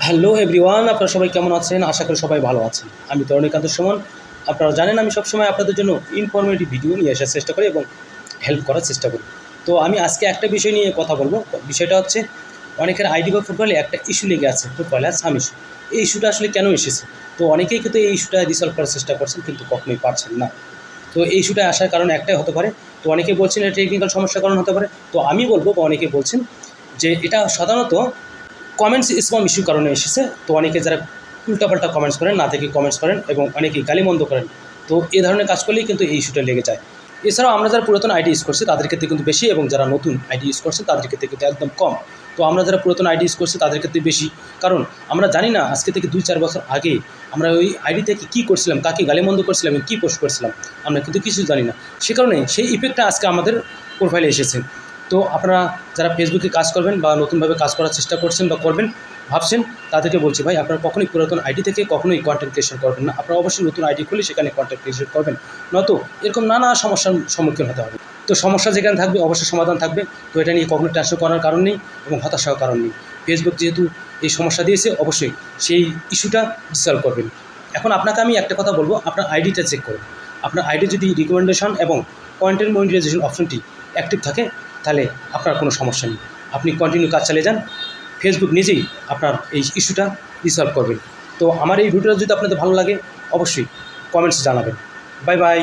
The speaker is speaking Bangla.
হ্যালো এভরিওয়ান, আপনারা সবাই কেমন আছেন? আশা করি সবাই ভালো আছেন। আমি তরুণীকান্ত সুমন। আপনারা জানেন আমি সবসময় আপনাদের জন্য ইনফরমেটিভ ভিডিও নিয়ে আসার চেষ্টা করি এবং হেল্প করার চেষ্টা করি। তো আমি আজকে একটা বিষয় নিয়ে কথা বলবো। বিষয়টা হচ্ছে অনেকের আইডি বা ফুটবলে একটা ইস্যু লেগে আছে, ফুটবলে আর সাম ইস্যু। এই ইস্যুটা আসলে কেন এসেছে? তো অনেকেই কিন্তু এই ইস্যুটা রিসলভ করার চেষ্টা করছেন, কিন্তু কখনোই পারছেন না। তো এই ইস্যুটা আসার কারণ একটাই হতে পারে। তো অনেকেই বলছেন এটা টেকনিক্যাল সমস্যার কারণ হতে পারে। তো আমি বলবো, বা অনেকে বলছেন যে এটা সাধারণত কমেন্টস স্প্যাম ইস্যুর কারণে এসেছে। তো অনেকে যারা উল্টাপাল্টা কমেন্টস করেন, না থেকে কমেন্টস করেন এবং অনেকেই গালিমন্দ করেন, তো এই ধরনের কাজ করলেই কিন্তু এই ইস্যুটা লেগে যায়। এছাড়াও আমরা যারা পুরাতন আইডি ইউজ করছি তাদের ক্ষেত্রে কিন্তু বেশি, এবং যারা নতুন আইডি ইউজ করছে তাদের ক্ষেত্রে কিন্তু একদম কম। তো আমরা যারা পুরাতন আইডি ইউজ করছি তাদের ক্ষেত্রে বেশি, কারণ আমরা জানি না আজকে থেকে 2-4 বছর আগে আমরা ওই আইডি থেকে কী করছিলাম, কাকে গালিমন্দ করছিলাম এবং কী পোস্ট করছিলাম, আমরা কিন্তু কিছু জানি না। সে কারণে সেই ইফেক্টটা আজকে আমাদের প্রোফাইলে এসেছে। তো আপনারা যারা ফেসবুকে কাজ করবেন বা নতুনভাবে কাজ করার চেষ্টা করছেন বা করবেন ভাবছেন, তাদেরকে বলছি ভাই, আপনারা কখনোই পুরাতন আইডি থেকে কখনোই কন্টেন্ট ক্রিয়েশন করবেন না। আপনারা অবশ্যই নতুন আইডি খুলে সেখানে কন্টেন্ট ক্রিয়েশন করবেন, নয়তো এরকম নানা সমস্যার সম্মুখীন হতে হবে। তো সমস্যা যেখানে থাকবে অবশ্যই সমাধান থাকবে। তো এটা নিয়ে কখনো টেনশন করার কারণ নেই এবং হতাশার কারণ নেই। ফেসবুক যেহেতু এই সমস্যা দিয়েছে, অবশ্যই সেই ইস্যুটা সলভ করবেন। এখন আপনাকে আমি একটা কথা বলবো, আপনার আইডিটা চেক করুন। আপনার আইডি যদি রিকমেন্ডেশন এবং কন্টেন্ট মনিটাইজেশন অপশনটি অ্যাক্টিভ থাকে, তাহলে আপনার কোনো সমস্যা নেই। আপনি কন্টিনিউ কাজ চালিয়ে যান, ফেসবুক নিজেই আপনার এই ইস্যুটা রিসলভ করবেন। তো আমার এই ভিডিওটা যদি আপনাদের ভালো লাগে, অবশ্যই কমেন্টস জানাবেন। Bye bye.